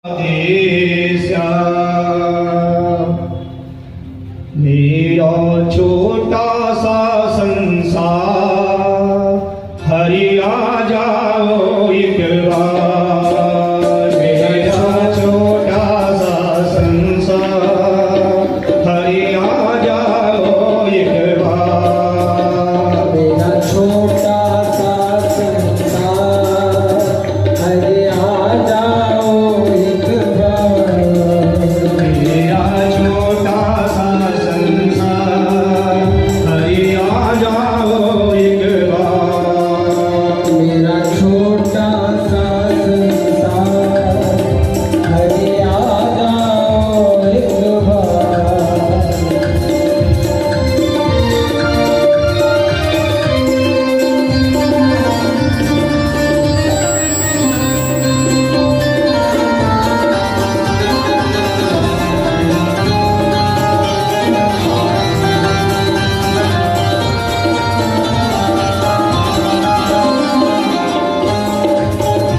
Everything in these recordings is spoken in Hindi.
देशा मेरा छोटा सा संसार हरि आ जाओ एक बार। मेरा छोटा सा संसार हरि आ जाओ एक बार। मेरा छोटा सा संसार हरि आ जाओ एक बार। मेरा छोटा सा संसार हरि आ जाओ एक बार। मेरा छोटा सा संसार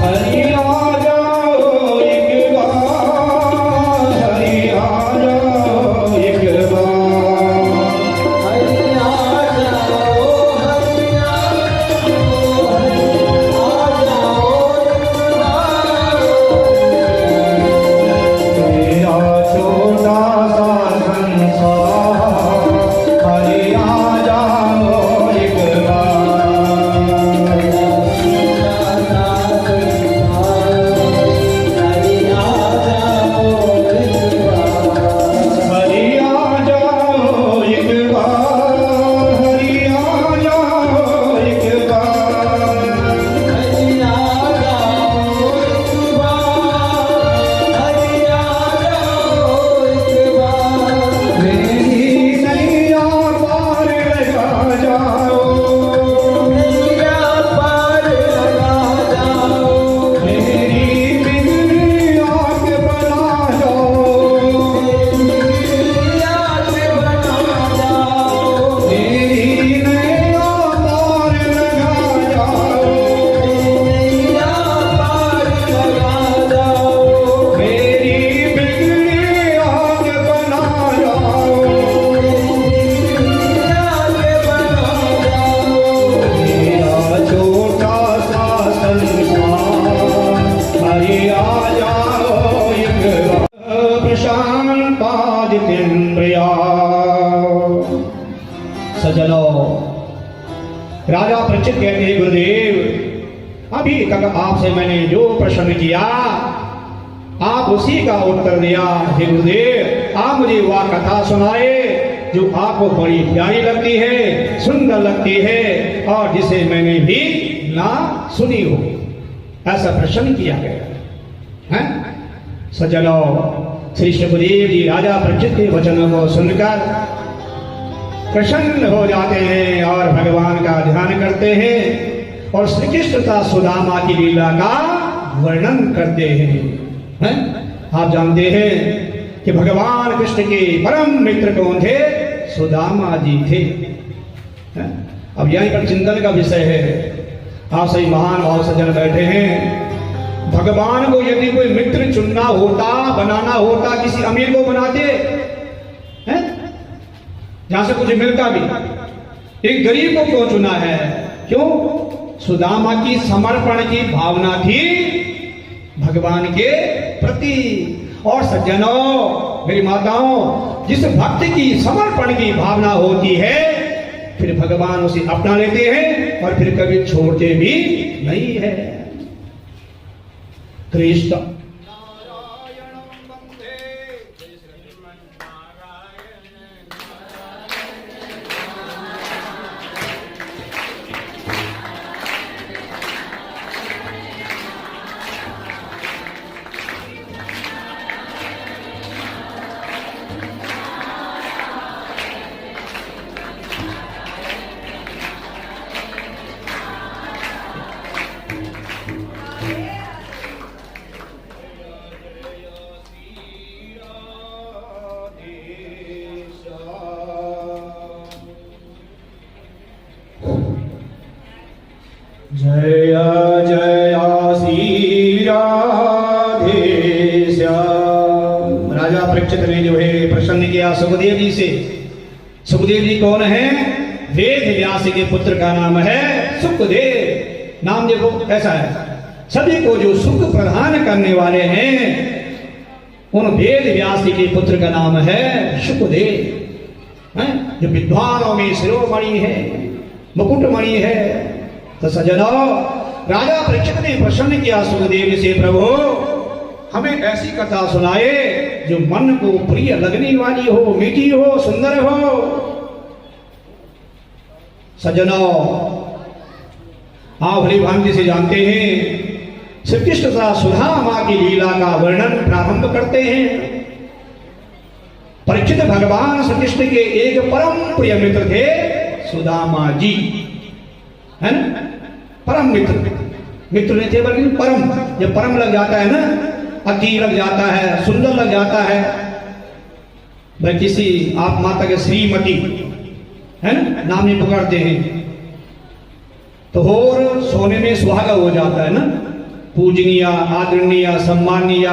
हरि आ जाओ एक बार। हरि आ जाओ एक बार। हरि आ जाओ एक बार। हरि आ जाओ हरि आ जाओ एक बार। मेरा छोटा सा संसार हरि आ जाओ एक बार। हरि आ जाओ एक बार। हरि आ जाओ एक बार। मेरी नैया पार लगा जाओ। मेरी बिगड़ी आँख बना जाओ। मेरी नैया पार लगा जाओ। मेरी बिगड़ी आँख बना जाओ। मेरा छोटा सा संसार हरि आ जाओ एक बार। प्रशांतादितेन्द्रिया सजनो, राजा परीक्षित कहते हैं गुरुदेव, अभी तक आपसे मैंने जो प्रश्न किया आप उसी का उत्तर दिया। हे गुरुदेव, आप मुझे वह कथा सुनाए जो आपको बड़ी प्यारी लगती है, सुंदर लगती है और जिसे मैंने भी ना सुनी हो। ऐसा प्रश्न किया गया है। सज्जनो, श्री सुखदेव जी राजा परीक्षित के वचनों को सुनकर प्रसन्न हो जाते हैं और भगवान का ध्यान करते हैं और श्री कृष्ण तथा सुदामा की लीला का वर्णन करते हैं। आप जानते हैं कि भगवान कृष्ण के परम मित्र कौन थे? सुदामा जी थे। अब यहीं पर चिंतन का विषय है। आप सही महान भाव सज्जन बैठे हैं। भगवान को यदि कोई मित्र चुनना होता, बनाना होता, किसी अमीर को बनाते हैं जहां से कुछ मिलता भी, एक गरीब को क्यों चुना है? क्यों? सुदामा की समर्पण की भावना थी भगवान के प्रति। और सज्जनों, मेरी माताओं, जिस भक्त की समर्पण की भावना होती है फिर भगवान उसे अपना लेते हैं और फिर कभी छोड़ते भी नहीं है। कृष्ण श्याम। राजा परीक्षित ने जो है प्रसन्न किया सुखदेव जी से। सुखदेव जी कौन है? वेद व्यास के पुत्र का नाम है सुखदेव। नाम देखो कैसा है, सभी को जो सुख प्रदान करने वाले हैं उन वेद व्यास के पुत्र का नाम है सुखदेव, हैं जो विद्वानों में शिरोमणि है, मुकुटमणि है। तो सज्जनों, राजा परीक्षित ने प्रसन्न किया सुखदेव से, प्रभु हमें ऐसी कथा सुनाए जो मन को प्रिय लगने वाली हो, मीठी हो, सुंदर हो। सज्जनों, आप भली भांति से जानते हैं श्री कृष्ण तथा सुदामा की लीला का वर्णन प्रारंभ करते हैं। परीक्षित भगवान श्री कृष्ण के एक परम प्रिय मित्र थे सुदामा जी, है ना? परम मित्र, मित्र नहीं थे बल्कि परम। जब परम लग जाता है ना, अति लग जाता है, सुंदर लग जाता है, भाई किसी आप माता के श्रीमती है ना नाम नहीं पुकारते हैं तो और सोने में सुहागा हो जाता है ना, पूजनीय, आदरणीय, सम्मानीय।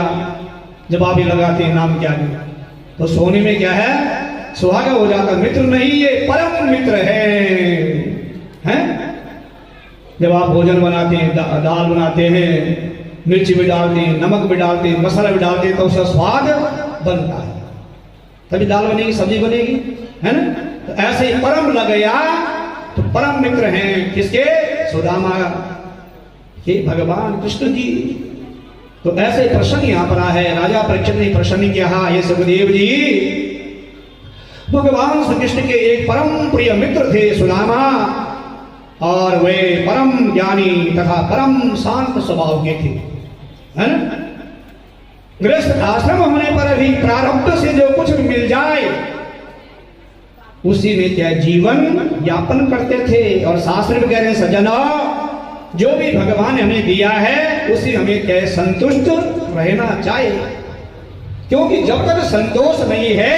जब आप ये लगाते हैं नाम क्या है तो सोने में क्या है, सुहागा हो जाता है। मित्र नहीं, ये परम मित्र है? जब आप भोजन बनाते हैं, दाल बनाते हैं, मिर्च भी डालते हैं, नमक भी डालते हैं, मसाला भी डालते हैं तो उसका स्वाद बनता है, तभी दाल बनेगी, सब्जी बनेगी, है ना? तो ऐसे ही परम लग गया तो परम मित्र हैं किसके? सुदामा के, भगवान कृष्ण जी। तो ऐसे प्रश्न यहां पर है। राजा परीक्षित ने प्रश्न किया, ये सुखदेव जी भगवान श्री कृष्ण के एक परम प्रिय मित्र थे सुदामा, और वे परम ज्ञानी तथा परम शांत स्वभाव के थे, है ना? गृहस्थ आश्रम होने पर भी प्रारब्ध से जो कुछ भी मिल जाए उसी में क्या जीवन यापन करते थे। और शास्त्र में कह रहे हैं सज्जनों, जो भी भगवान ने हमें दिया है उसी हमें क्या संतुष्ट रहना चाहिए, क्योंकि जब तक संतोष नहीं है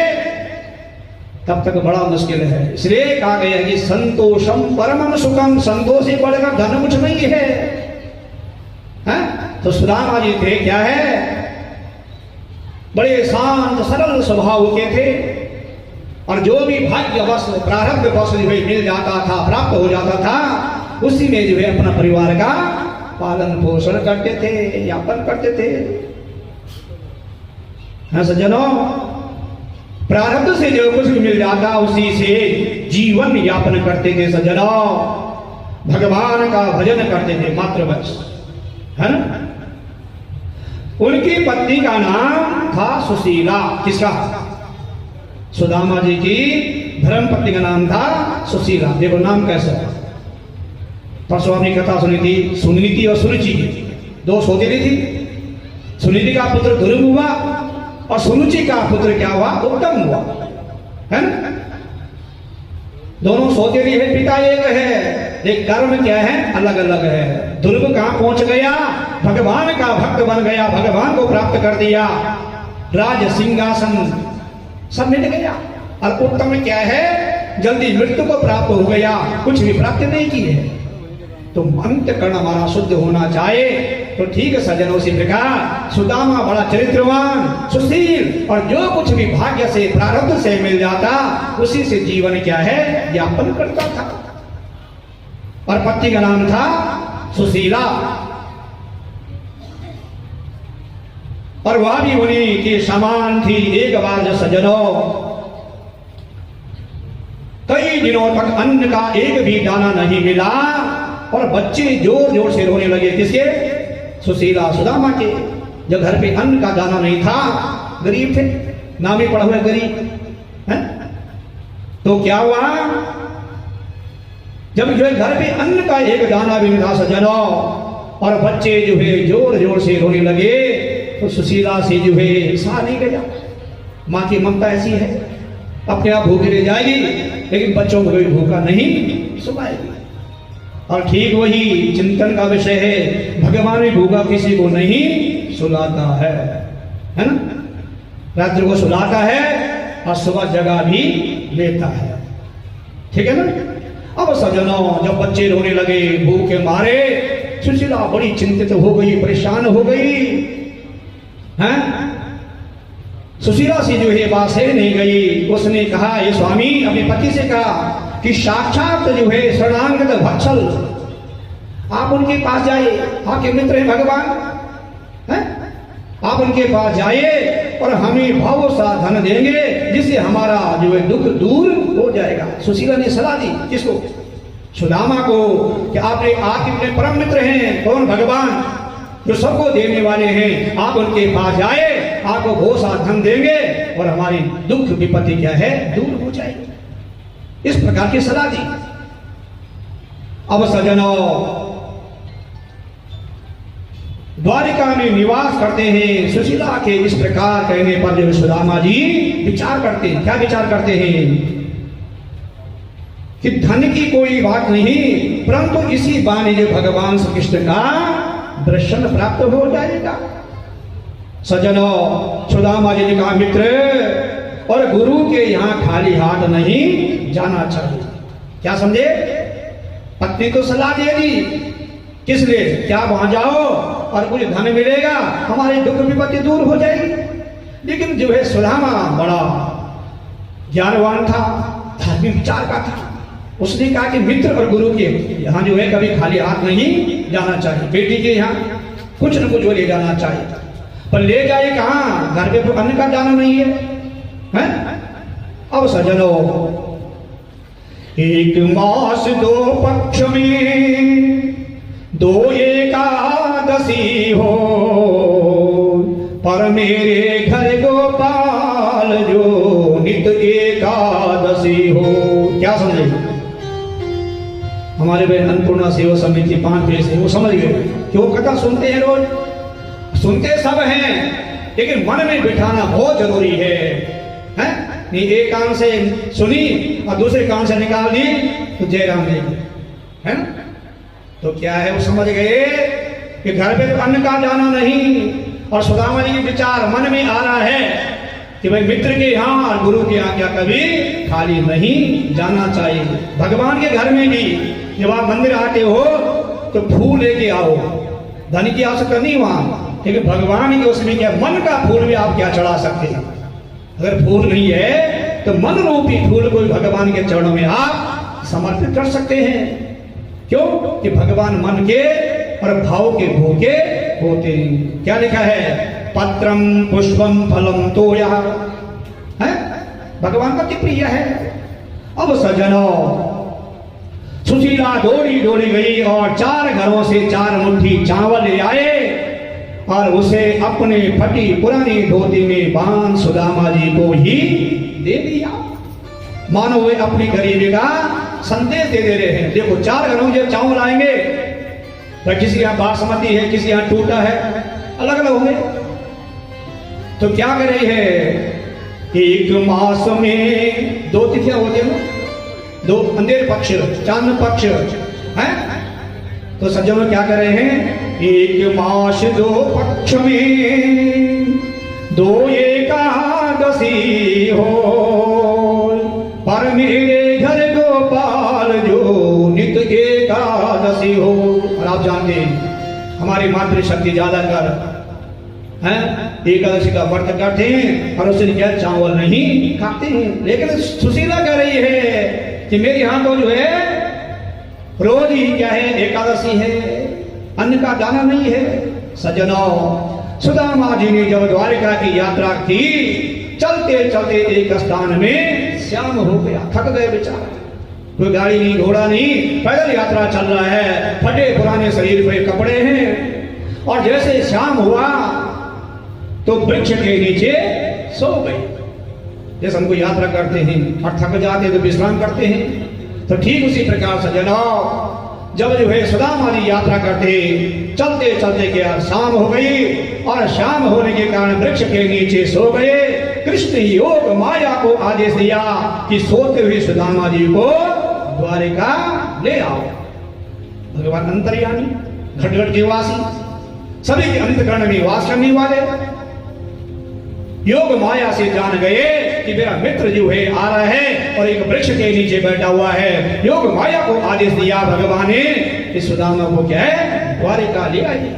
तब तक बड़ा मुश्किल है। इसलिए कहा गया कि संतोषम परमम सुखम, संतोष से बढ़कर धन कुछ नहीं है, हैं? तो सुदामा जी थे क्या है, बड़े शांत सरल स्वभाव के थे, और जो भी भाग्यवश प्रारब्ध वश मिल जाता था, प्राप्त हो जाता था, उसी में जो है अपना परिवार का पालन पोषण करते थे, यापन करते थे। हाँ सज्जनों, प्रारब्ध से जो कुछ भी मिल जाता उसी से जीवन यापन करते थे सज्जनों। भगवान का भजन करते थे मात्र बस, है ना? उनकी पत्नी का नाम था सुशीला। किसका? सुदामा जी की धर्म पत्नी का नाम था सुशीला। देखो नाम कैसा है। परसों आपने कथा सुनी थी, सुनीति और सुरुचि की, दो सौतेली थी। सुनीति का पुत्र ध्रुव हुआ और सुरुचि का पुत्र क्या हुआ? उत्तम हुआ, है ना? दोनों सौतेली है, पिता एक है, एक कर्म क्या है? अलग अलग है। ध्रुव कहां पहुंच गया? भगवान का भक्त बन गया, भगवान को प्राप्त कर दिया, राज सिंहासन सब मिल गया। और उत्तम क्या है? जल्दी मृत्यु को प्राप्त हो गया, कुछ भी प्राप्त नहीं की है। तो अंतःकरण हमारा शुद्ध होना चाहिए। तो ठीक है सज्जनों, उसी प्रकार सुदामा बड़ा चरित्रवान, सुशील, और जो कुछ भी भाग्य से प्रारब्ध से मिल जाता उसी से जीवन क्या है? यापन करता था। और पत्नी का नाम था सुशीला, और वह भी उन्हीं के समान थी। एक बार जो सज्जनों, कई दिनों तक अन्न का एक भी दाना नहीं मिला और बच्चे जोर जोर से रोने लगे। किसके? सुशीला, सुदामा के। जब घर पे अन्न का दाना नहीं था, गरीब थे, नाम ही पड़ा हुआ गरीब है। तो क्या हुआ? जब जो है घर पे अन्न का एक दाना भी नहीं था सज्जनों, और बच्चे जो है जोर जोर से रोने लगे, तो सुशीला से जो है सहा नहीं गया। माँ की ममता ऐसी है, अपने आप भूखी रह जाएगी लेकिन बच्चों को भी भूखा नहीं सुनाएगी। और ठीक वही चिंतन का विषय है, भगवान भी भूखा किसी को नहीं सुलाता है ना? रात्रि को सुलाता है और सुबह जगा भी लेता है, ठीक है ना? अब सज्जनों, जब बच्चे रोने लगे भूखे मारे, सुशीला बड़ी चिंतित हो गई, परेशान हो गई, हैं? सुशीला से जो है बात सह नहीं गई। उसने कहा, ये स्वामी अपने पति से कहा कि साक्षात जो है शरणागत वत्सल, आप उनके पास जाइए, आपके मित्र हैं भगवान हैं, आप उनके पास जाइए और हमें भाव सा धन देंगे जिससे हमारा जो है दुख दूर हो जाएगा। सुशीला ने सलाह दी किसको? सुदामा को, कि आप अपने परम मित्र हैं, कौन? भगवान, जो सबको देने वाले हैं। आप उनके पास जाए, आपको बहुत सा धन देंगे और हमारी दुख विपत्ति क्या है, दूर हो जाएगी। इस प्रकार की सलाह दी। अब सज्जनों, द्वारिका में निवास करते हैं। सुशीला के इस प्रकार कहने पर जो सुदामा जी विचार करते हैं। क्या विचार करते हैं? कि धन की कोई बात नहीं, परंतु इसी बानी जो भगवान श्री कृष्ण का दर्शन प्राप्त हो जाएगा। सज्जनों, सुदामा जी ने कहा, मित्र और गुरु के यहाँ खाली हाथ नहीं जाना चाहिए। क्या समझे? पत्नी तो सलाह दे दी, किस लिए? क्या वहां जाओ और कुछ धन मिलेगा, हमारी दुख विपत्ति दूर हो जाएगी। लेकिन जो है सुदामा बड़ा ज्ञानवान था, धार्मिक विचार का था। उसने कहा कि मित्र और गुरु के यहाँ जो है कभी खाली हाथ नहीं जाना चाहिए। बेटी के यहाँ कुछ न कुछ ले जाना चाहिए, पर ले जाए कहाँ? घर पे अन्न का जाना नहीं है, हैं? अब सज्जनों, एक मास दो पक्ष में दो एकादशी हो, पर मेरे घर गोपाल जो नित एकादशी हो। क्या समझे? हमारे बहन अन्नपूर्णा सेवा समिति 5 पेज से वो समझ गए। क्यों? कथा सुनते हैं, रोज सुनते सब हैं, लेकिन मन में बिठाना बहुत जरूरी है, हैं? नहीं एक कान से सुनी और दूसरे कान से निकाल दी तो जयराम देगी, है ना? तो क्या है, वो समझ गए कि घर पे तो अन्न का जाना नहीं। और सुदामा जी के विचार मन में आ रहा है कि भाई मित्र के यहाँ और गुरु के यहाँ क्या कभी खाली नहीं जाना चाहिए। भगवान के घर में भी जब आप मंदिर आते हो तो फूल लेके आओ, धन की आवश्यकता नहीं वहां, लेकिन भगवान के उसमें क्या मन का फूल भी आप क्या चढ़ा सकते हैं। अगर फूल नहीं है तो मन रूपी फूल को भगवान के चरणों में आप समर्पित कर सकते हैं। क्यों? कि भगवान मन के और भाव के भूखे होते हैं। क्या लिखा है? पत्रम पुष्पम फलम तोया, है भगवान का कितनी प्रिय है। अब सज्जनों, सुशीला दौड़ी दौड़ी गई और 4 घरों से 4 मुट्ठी चावल ले आए और उसे अपने फटी पुरानी धोती में बांध सुदामा जी को ही दे दिया। मानो वे अपनी गरीबी का संदेश दे रहे हैं। देखो 4 घरों से चावल आएंगे, तो किसी यहाँ बासमती है, किसी यहाँ टूटा है, अलग अलग होंगे। तो क्या कर रही है? एक मास में 2 तिथियां होती है, 2 अंधेर पक्ष, चांद पक्ष, हैं? तो सज्जनों क्या कर रहे हैं? एक मास 2 पक्ष में 2 एकादशी हो, पर मेरे घर गोपाल जो नित एकादशी हो। और आप जानते हैं हमारी मातृशक्ति ज्यादा कर हैं, एकादशी का व्रत करते हैं और उससे क्या चावल नहीं खाते हैं। लेकिन सुशीला कह रही है कि मेरे यहाँ तो जो है रोज ही क्या है, एकादशी है, अन्न का दाना नहीं है। सज्जनों, सुदामा जी ने जब द्वारिका की यात्रा की, चलते चलते एक स्थान में श्याम हो गया, थक गए बेचारा। कोई गाड़ी नहीं, घोड़ा नहीं, पैदल यात्रा चल रहा है, फटे पुराने शरीर पे कपड़े हैं। और जैसे शाम हुआ तो वृक्ष के नीचे सो गए। जैसे हमको यात्रा करते हैं और थक जाते हैं तो विश्राम करते हैं, तो ठीक उसी प्रकार से जनाब जब जो है सुदामा जी यात्रा करते, चलते चलते क्या शाम हो गई और शाम होने के कारण वृक्ष के नीचे सो गए। कृष्ण योग माया को आदेश दिया कि सोते हुए सुदामा जी को द्वारिका ले आओ। भगवान अंतर्यामी, घट घट के वासी, सभी के अंतकरण में वास करने वाले योग माया से जान गए कि मेरा मित्र जो है आ रहा है और एक वृक्ष के नीचे बैठा हुआ है। योग माया को आदेश दिया भगवान ने कि सुदामा को क्या है, द्वारिका ले आइए।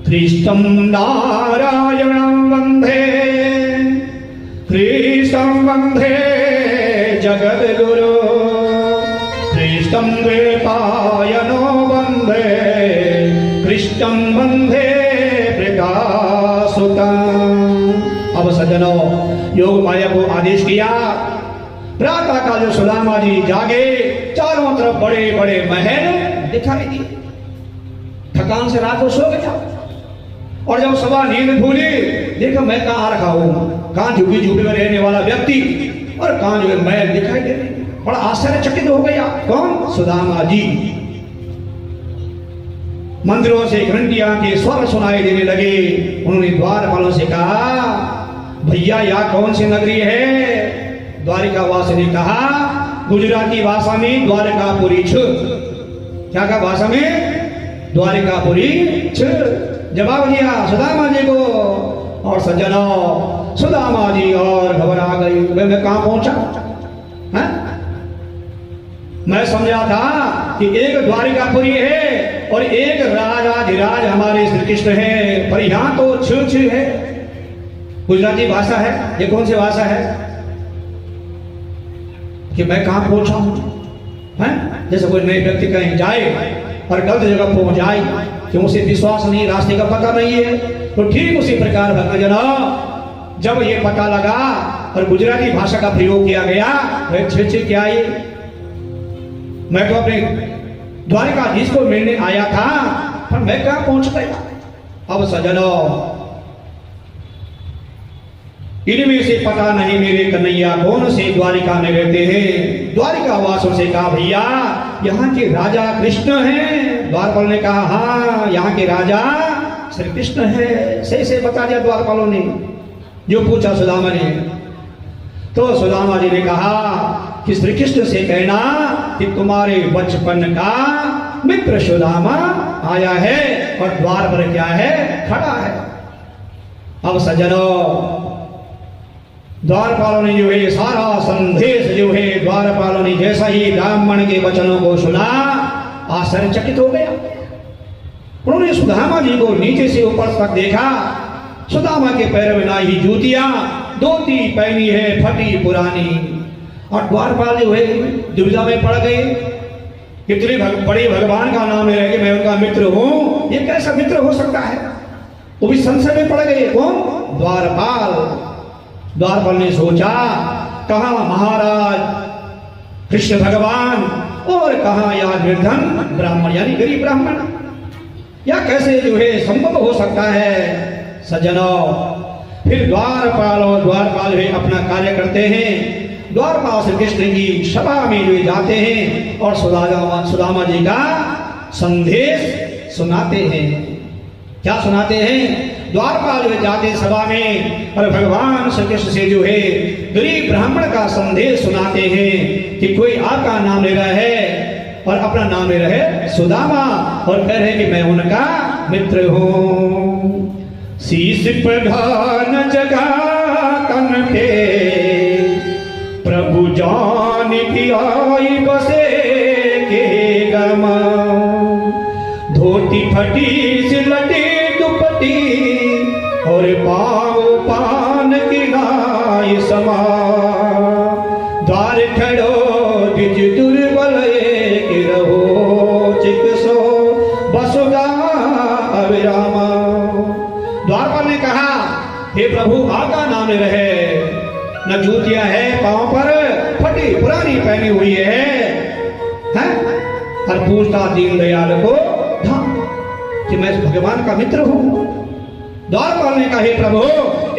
कृष्णं नारायणं वन्दे, कृष्णं वन्दे जगद्गुरु, कृष्णं द्वैपायनो वन्दे, कृष्णं वन्दे प्रकाशुतम्। अब सज्जनों, योग माया को आदेश किया। प्रातः काल जो सुदामा जी जागे, चारों तरफ बड़े बड़े महल दिखाई दिए। थकान से रात को सो गया और जब सुबह नींद भूली, देखा मैं कहाँ रखा हूं, कहाँ झुग्गी झुग्गी में रहने वाला व्यक्ति और कहाँ जो है महल दिखाई दे रही। बड़ा आश्चर्यचकित हो गया। कौन? सुदामा जी। मंदिरों से घंटियां के स्वर सुनाई देने लगे। उन्होंने द्वारपालों से कहा, भैया यह कौन सी नगरी है? द्वारिका वासी ने कहा, गुजराती भाषा में द्वारकापुरी छ। क्या कहा भाषा में? द्वारिकापुरी छ। जवाब दिया सुदामा जी को। और सज्जनों, सुदामा जी और घबरा गई। मैं कहां पहुंचा? मैं समझा था कि एक द्वारिकापुरी है और एक राजाधिराज हमारे श्री कृष्ण है, पर यहां तो छ छ है। गुजराती भाषा है। ये कौन सी भाषा है कि मैं कहां पहुंचा हूं? जैसे कोई नए व्यक्ति कहीं जाए और गलत जगह पहुंच जाए, कि उसे विश्वास नहीं, रास्ते का पता नहीं है, तो ठीक उसी प्रकार भक्तजनों, जब ये पता लगा और गुजराती भाषा का प्रयोग किया गया, वह छे क्या ये? मैं तो अपने द्वारिकाधीश को मिलने आया था, पर मैं कहां पहुंच गया? अब सज्जनों, इनमें से पता नहीं मेरे कन्हैया कौन से द्वारिका में रहते हैं। द्वारिका वासों से कहा, भैया यहाँ के राजा कृष्ण हैं। द्वारपाल ने कहा, हाँ यहाँ के राजा श्री कृष्ण है। सही से बता दिया द्वारपालों ने जो पूछा सुदामा ने। तो सुदामा जी ने कहा कि श्री कृष्ण से कहना कि तुम्हारे बचपन का मित्र सुदामा आया है और द्वार पर क्या है? खड़ा है। अब सज्जनों, द्वारपालों ने जो है सारा संदेश जो है, द्वारपालों ने जैसा ही ब्राह्मण के वचनों को सुना, आश्चर्यचकित हो गया। उन्होंने सुदामा जी को नीचे से ऊपर तक देखा। सुदामा के पैर में ना ही जूतियां, धोती पहनी है फटी पुरानी। और द्वारपाल जो है दुविधा में पड़ गए। कितने बड़े भगवान का नाम ले कि मैं उनका मित्र हूं, ये कैसा मित्र हो सकता है? वो भी संशय में पड़ गए। कौन? द्वारपाल। द्वारपाल ने सोचा, कहां महाराज कृष्ण भगवान और कहां या निर्धन ब्राह्मण, यानी गरीब ब्राह्मण, या कैसे जो है संभव हो सकता है? सज्जनों, फिर द्वारपाल है अपना कार्य करते हैं। द्वारपाल श्री कृष्ण की सभा में जो जाते हैं और सुदामा जी का संदेश सुनाते हैं। क्या सुनाते हैं? द्वारपाल जो जाते सभा में और भगवान श्री कृष्ण से जो है गरीब ब्राह्मण का संदेश सुनाते हैं कि कोई आपका नाम ले रहा है और अपना नाम ले रहा है सुदामा, और कह रहे कि मैं उनका मित्र हूं। शीश प्रधान जगा कन के प्रभु जान की आई बसे के गमा, धोती फटी सिलटी दुपटी और पाव पान की नाई समा, द्वार खड़ो द्विज दुर्बल एक रहो चिकसो बसुगा अविरामा। द्वारपाल ने कहा, हे प्रभु आपका नाम रहे, न जूतियां है पांव पर, फटी पुरानी पहनी हुई है? और पूछता दीनदयाल को कि मैं भगवान का मित्र हूं। द्वारपाल ने कहा, हे प्रभु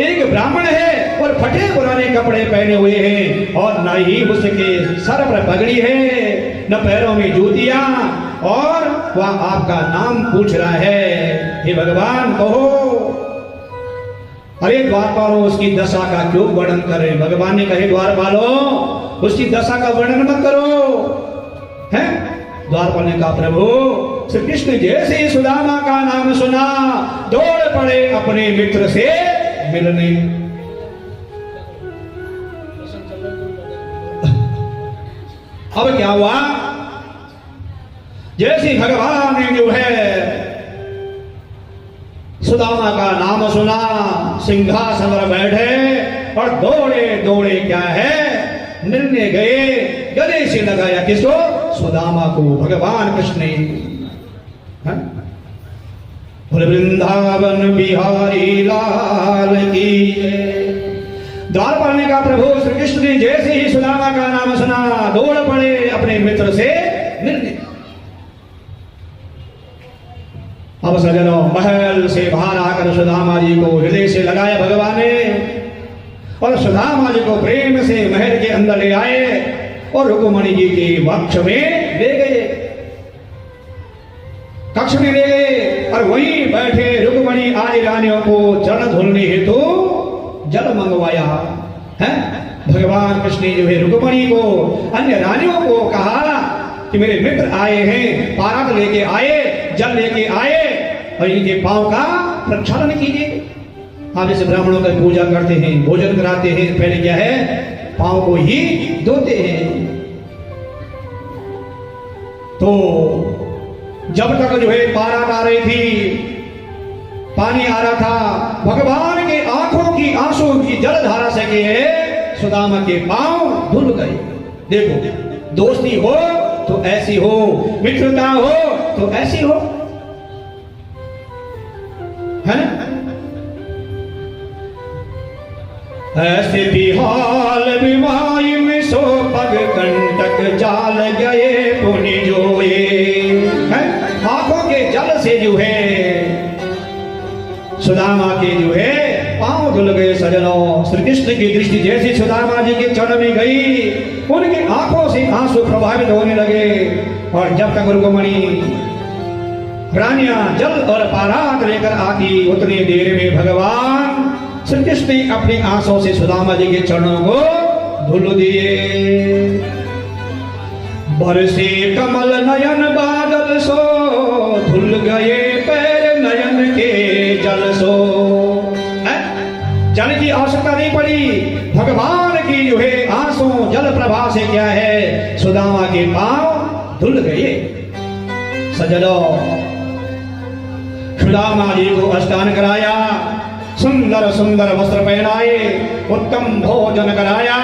एक ब्राह्मण है और फटे पुराने कपड़े पहने हुए हैं और न ही उसके सर पर पगड़ी है, न पैरों में जूतियां, और वह आपका नाम पूछ रहा है। हे भगवान कहो। अरे द्वारपालों, उसकी दशा का क्यों वर्णन करें? भगवान ने कहे, द्वारपालों उसकी दशा का वर्णन मत करो। हैं? द्वारपाल ने कहा, प्रभु श्री कृष्ण जैसे ही सुदामा का नाम सुना, दौड़ पड़े अपने मित्र से मिलने। अब क्या हुआ? जैसे भगवान ने जो है सुदामा का नाम सुना, सिंहासन पर बैठे और दौड़े दौड़े क्या है निर्णय गए, गले से लगाया किसको? सुदामा को, भगवान कृष्ण ने। बोले वृंदावन बिहारी लाल की जय। द्वार पालने का प्रभु श्री कृष्ण ने जैसे ही सुदामा का नाम सुना, दौड़ पड़े अपने मित्र से मिलने। अब सजनों, महल से बाहर आकर सुदामा जी को हृदय से लगाया भगवान ने, और सुदामा जी को प्रेम से महल के अंदर ले आए और रुक्मिणी जी के वक्ष में ले गए, कक्ष में ले गए, और वहीं बैठे रुक्मिणी आदि रानियों को चरण धुलने हेतु जल मंगवाया है। भगवान कृष्ण ने जो है रुक्मिणी को, अन्य रानियों को कहा कि मेरे मित्र आए हैं, पारक लेके आए, जल लेके आए, और इनके पांव का प्रक्षालन कीजिए। आप जैसे ब्राह्मणों का पूजा करते हैं, भोजन कराते हैं, पहले क्या है पांव को ही धोते हैं। तो जब तक जो है पारक आ रही थी, पानी आ रहा था, भगवान के आंखों की आंसू की जलधारा से के सुदामा के पांव धुल गए। देखो, दोस्ती हो तो ऐसी हो, मित्रता हो तो ऐसी हो, है ना? ऐसे बिहाल बीमारी में सो पग कंटक जाल गए पुनि जोए। आंखों के जल से जो है सुदामा के जो है पांव धुल गए। सजनों, श्री कृष्ण की दृष्टि जैसी सुदामा जी के चरण में गई, उनकी आंखों से आंसू प्रभावित होने लगे। और जब तक रुक्मिणी रानियां जल और पारात लेकर आती, उतनी देर में भगवान श्री कृष्ण ने अपनी आंसों से सुदामा जी के चरणों को धुल दिए। बरसे कमल नयन बादल सो, धुल गए पैर नयन के जल सो। जल की आवश्यकता नहीं पड़ी, भगवान की जो है आंसू जल प्रभा से क्या है सुदामा के पांव धुल गए। सजनों, सुदामा जी को स्नान कराया, सुंदर सुंदर वस्त्र पहनाए, उत्तम भोजन कराया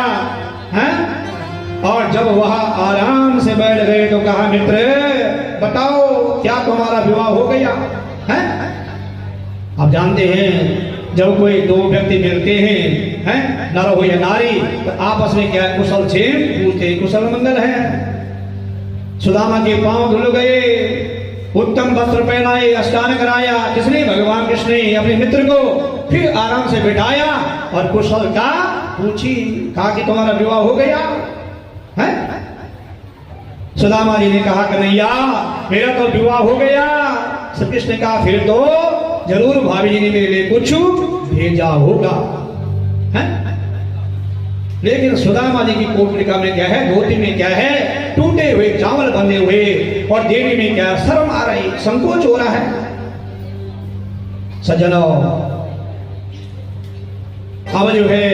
है। और जब वहां आराम से बैठ गए तो कहा, मित्र बताओ क्या तुम्हारा विवाह हो गया है? आप जानते हैं जब कोई दो व्यक्ति मिलते हैं, नर हो या नारी, तो आपस में क्या कुशल क्षेम पूछते, कुशल मंगल है। सुदामा के पांव धुल गए, उत्तम वस्त्र पहनाए, स्नान कराया। किसने? भगवान कृष्ण ने अपने मित्र को फिर आराम से बिठाया और कुशलता पूछी, कहा कि तुम्हारा विवाह हो गया है? सुदामा जी ने कहा, कन्हैया मेरा तो विवाह हो गया। श्री कृष्ण ने कहा, फिर तो जरूर भाभी जी ने मेरे लिए कुछ भेजा होगा है? लेकिन सुदामा जी की पोटलिका में क्या है, धोती में क्या है, टूटे हुए चावल बंधे हुए, और देवी में क्या शर्म आ रही, संकोच हो रहा है। सज्जनों, अब जो है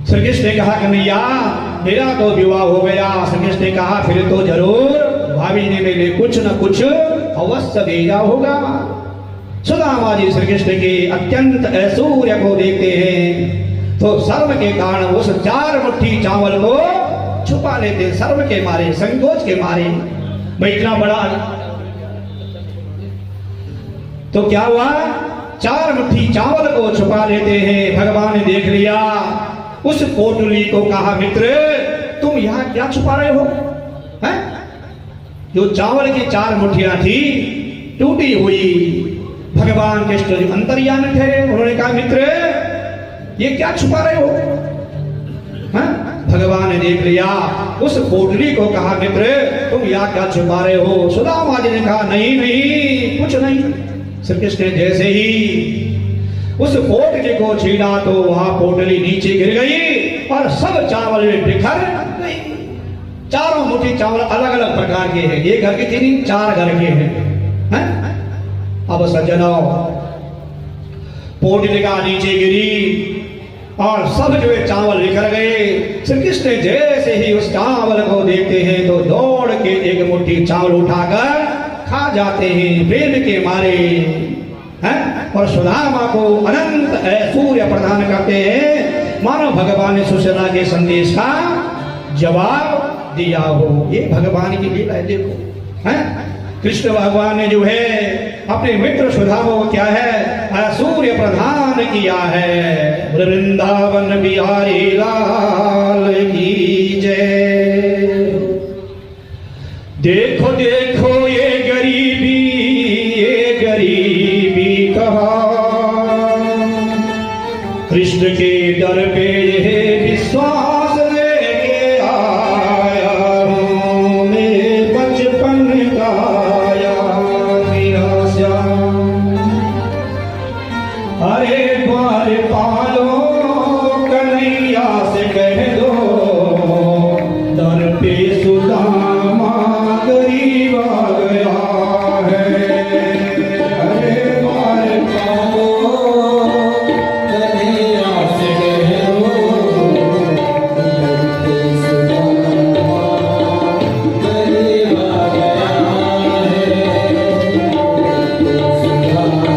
श्री कृष्ण ने कहा, कन्हैया मेरा तो विवाह हो गया। श्री कृष्ण ने कहा, फिर तो जरूर भाभी ने मेरे कुछ न कुछ अवश्य भेजा होगा। सुदामा जी श्री कृष्ण के अत्यंत ऐश्वर्य को देखते हैं तो शर्म के कारण उस 4 मुट्ठी चावल को छुपा लेते, शर्म के मारे, संकोच के मारे। भाई इतना बड़ा, तो क्या हुआ, 4 मुट्ठी चावल को छुपा लेते हैं। भगवान ने देख लिया, उस पोटली को कहा, मित्र तुम यहाँ क्या छुपा रहे हो हैं? जो चावल की 4 मुट्ठियां थी टूटी हुई, भगवान कृष्ण जो अंतर्यामी ठहरे, उन्होंने कहा, मित्र ये क्या छुपा रहे हो हैं? भगवान ने देख लिया, उस पोटली को कहा, मित्र तुम यहाँ क्या छुपा रहे हो? सुदामा जी ने कहा, नहीं नहीं कुछ नहीं। श्री कृष्ण ने जैसे ही उस पोटली को छीना तो वहां पोटली नीचे गिर गई और सब चावल में बिखर गई। 4 मुट्ठी चावल अलग अलग प्रकार के हैं, एक घर के थी नहीं, 4 घर के हैं। अब सज्जनों, पोटलिका नीचे गिरी और सब जो है चावल बिखर गए। श्री कृष्ण जैसे ही उस चावल को देखते हैं तो दौड़ के एक मुट्ठी चावल उठाकर खा जाते हैं, प्रेम के मारे हैं। और सुदामा को अनंत ऐश्वर्य प्रदान करते हैं, मानो भगवान ने सुशीला के संदेश का जवाब दिया हो। ये भगवान की लीला है। देखो हैं, कृष्ण भगवान ने जो है अपने मित्र सुदामा को क्या है ऐश्वर्य प्रदान किया है। वृंदावन बिहारी लाल की जय। देखो देखो ये गरीबी कहा, कृष्ण के दर पे ये विश्वास लेके आया हूँ, मेरे बचपन का यार मेरा श्याम। अरे द्वार पालो कन्हैया से कह दो, दर पे सुदामा गरीब आ गया है। अरे द्वार पालो कन्हैया से कह दो, दर पे सुदामा गरीब आ गया है। सुदामा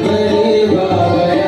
गरीब आ गया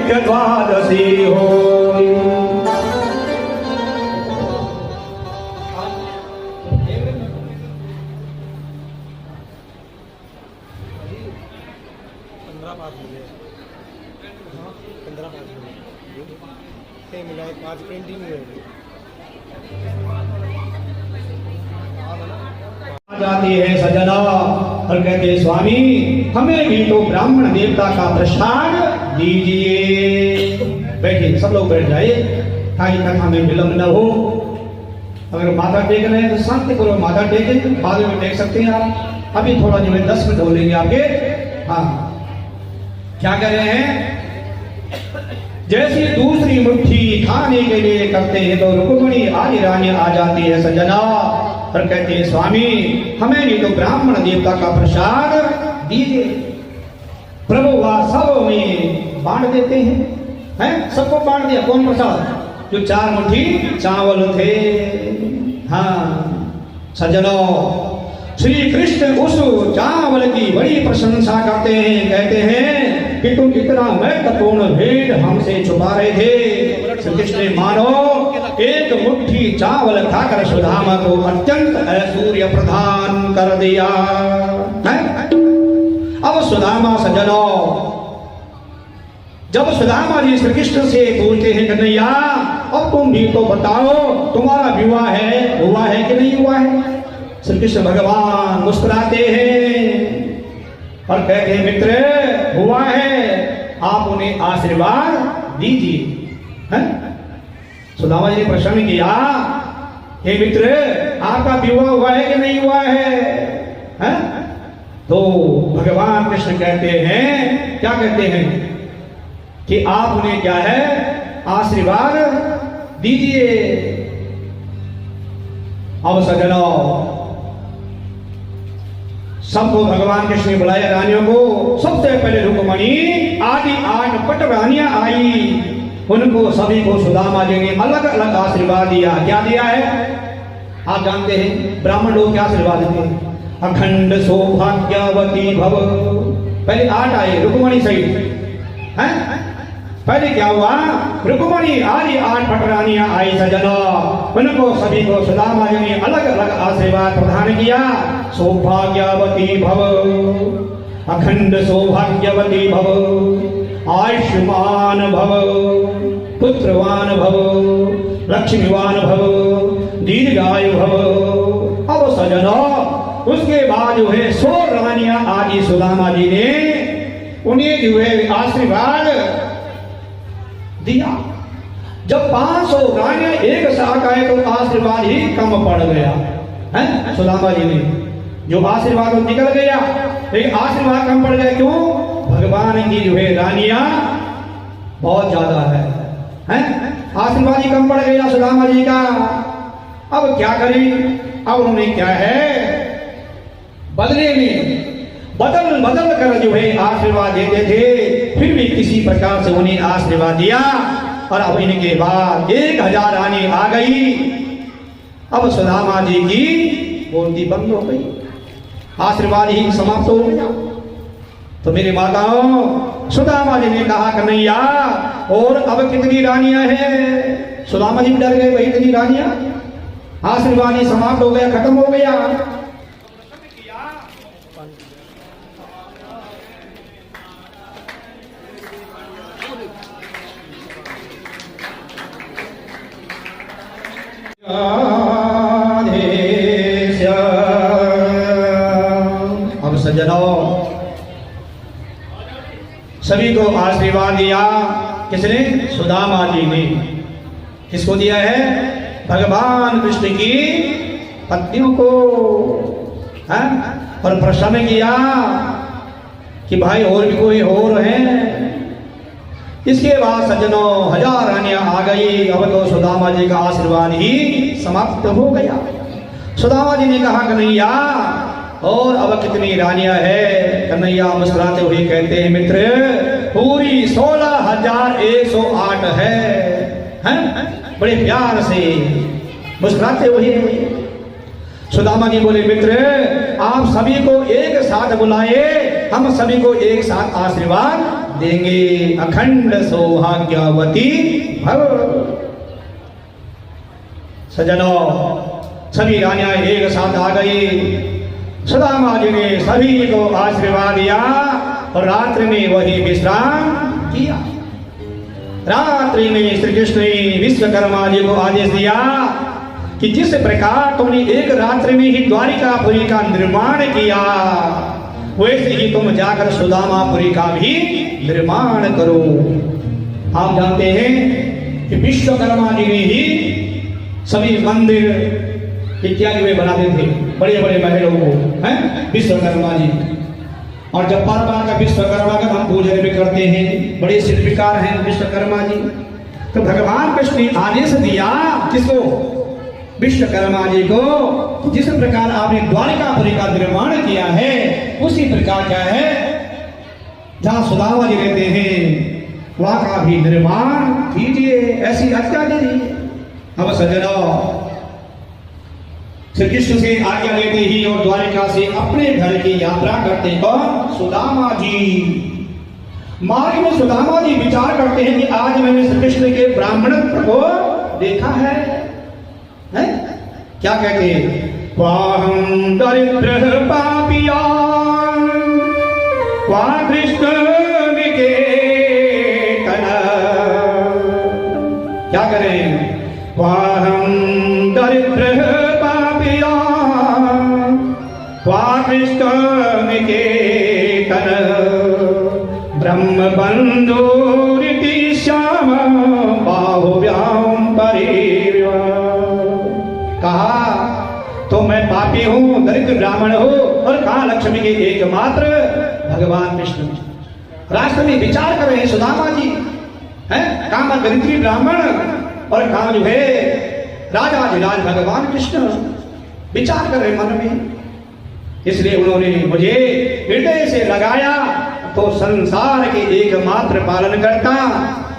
मुख्य द्वादशी होई। जाती है सजना और कहते हैं स्वामी हमें भी तो ब्राह्मण देवता का प्रसाद दीजिए। बैठिए, सब लोग बैठ जाइए ताकि कथा में विलंब न हो। अगर माथा टेक रहे हैं तो शांतिपूर्वक माथा टेके, बाद में टेक सकते हैं आप। अभी थोड़ा जो है 10 मिनट हो लेंगे आपके। हाँ, क्या कर रहे हैं? जैसी दूसरी मुट्ठी खाने के लिए करते हैं तो रुक्मिणी आदि रानी आ जाती है सजना और कहते हैं स्वामी हमें भी तो ब्राह्मण देवता का प्रसाद दीजिए। प्रभु वह सब में बांट देते हैं, सबको बांट दिया। कौन प्रसाद? जो 4 मुट्ठी चावल थे। हाँ सज्जनों, श्री कृष्ण उस चावल की बड़ी प्रशंसा करते हैं, कहते हैं कि तुम इतना महत्वपूर्ण भेद हमसे छुपा रहे थे। श्री कृष्ण ने मानो एक मुट्ठी चावल खाकर सुदामा को अत्यंत ऐश्वर्य प्रदान कर दिया है? अब सुदामा सज्जनों, जब सुदामा जी श्री कृष्ण से पूछते हैं कन्हैया अब तुम भी तो बताओ तुम्हारा विवाह हुआ है कि नहीं हुआ है? श्री कृष्ण भगवान मुस्कुराते हैं और कहते हैं मित्र हुआ है, आप उन्हें आशीर्वाद दीजिए। सुदामा जी ने प्रश्न किया, हे मित्र आपका विवाह हुआ है कि नहीं हुआ है? तो भगवान कृष्ण कहते हैं, क्या कहते हैं कि आप उन्हें क्या है आशीर्वाद दीजिए। अब सज्जनों, सबको भगवान कृष्ण ने बुलाया रानियों को। सबसे पहले रुक्मिणी आदि 8 पट रानियां आई, उनको सभी को सुदामा जी ने अलग अलग आशीर्वाद दिया। क्या दिया है आप जानते हैं? ब्राह्मण लोग क्या आशीर्वाद देते हैं? अखंड सौभाग्यवती भव। पहले 8 आए रुक्मिणी सहित हैं। पहले क्या हुआ? रुक्मिणी आदि 8 पटरानियां आई सज्जनों, उनको सभी को सुदामा जी ने अलग अलग आशीर्वाद प्रदान किया। सौभाग्यवती भव, अखंड सौभाग्यवती भव, आयुष्मान भव, पुत्रवान भव, लक्ष्मीवान भव, दीर्घायु भव। अब सज्जनों उसके बाद जो है 100 रानियां आदि सुदामा जी ने उन्हें जो है आशीर्वाद दिया। जब 500 रानियां एक साथ आए तो आशीर्वाद ही कम पड़ गया है। सुदामा जी ने जो आशीर्वाद निकल गया, लेकिन आशीर्वाद कम पड़ गया। क्यों? भगवान की जो है रानियां बहुत ज्यादा है? आशीर्वाद ही कम पड़ गया सुदामा जी का। अब क्या करें? अब उन्होंने क्या है बदले में बदल कर जो है आशीर्वाद देते थे, फिर भी किसी प्रकार से उन्हें आशीर्वाद दिया। और अब इनके बाद 1000 रानी आ गई। अब सुदामा जी की बोलती बंद हो गई, आशीर्वाद ही समाप्त हो गया। तो मेरे माताओं, सुदामा जी ने कहा कन्हैया और अब कितनी रानियां हैं? सुदामा जी डर गए, भाई इतनी रानियां, आशीर्वाद ही समाप्त हो गया, खत्म हो गया। अब सज्जनों सभी को आशीर्वाद दिया। किसने? सुदामा जी ने। किसको दिया है? भगवान कृष्ण की पत्नियों को। और प्रश्न किया कि भाई और भी कोई और है? इसके बाद सज्जनों 1000 रानियां आ गई। अब तो सुदामा जी का आशीर्वाद ही समाप्त हो गया। सुदामा जी ने कहा कन्हैया और अब कितनी रानियां है? कन्हैया मुस्कुराते हुए कहते हैं मित्र पूरी 16108 है? बड़े प्यार से मुस्कुराते हुए सुदामा जी बोले मित्र आप सभी को एक साथ बुलाए, हम सभी को एक साथ आशीर्वाद देंगे अखंड सौभाग्यवती भव। सजनों, सभी रानियां एक साथ आ गई। सुदामा जी ने सभी को आशीर्वाद दिया और रात्रि में वही विश्राम किया। रात्रि में श्री कृष्ण ने विश्वकर्मा जी को आदेश दिया कि जिस प्रकार तुमने एक रात्रि में ही द्वारिकापुरी का निर्माण किया, वैसे ही तुम जाकर सुदामापुरी का भी निर्माण करो। आप जानते हैं कि विश्वकर्मा जी ने ही सभी मंदिर इत्यादि वे बनाते थे, बड़े बड़े महलों को, हैं विश्वकर्मा जी। और जब बार बार का विश्वकर्मा का हम पूजन भी करते हैं, बड़े शिल्पकार हैं विश्वकर्मा जी। तो भगवान कृष्ण ने आदेश दिया किसको? विश्वकर्मा जी को, जिस प्रकार आपने द्वारिकापुरी का निर्माण किया है उसी प्रकार क्या है, जहां सुदामा जी रहते हैं वहां का भी निर्माण कीजिए, ऐसी आज्ञा दे दी। अब सज्जनों, श्री कृष्ण से आज्ञा लेते ही और द्वारिका से अपने घर की यात्रा करते कौन? सुदामा जी। मार्ग में सुदामा जी विचार करते हैं कि आज मैंने श्री कृष्ण के ब्राह्मणत्व को देखा है? क्या कहते हैं? वाहं दरिद्र पापिया वा कृष्ण निकेतन। क्या करें? वाहं दरिद्र पापिया वा कृष्ण निकेतन ब्रह्म बंधुरिति श्याम बाहुव्याम परिवा। कहा तो मैं पापी हूं, दरिद्र ब्राह्मण हूं, और कहा लक्ष्मी के एकमात्र भगवान विष्णु। रास्ते में विचार कर रहे हैं सुदामा जी, हैं कहा मैं दरिद्री ब्राह्मण और कहा जो है राजाधिराज भगवान कृष्ण। विचार कर रहे मन में, इसलिए उन्होंने मुझे हृदय से लगाया तो संसार के एकमात्र पालन करता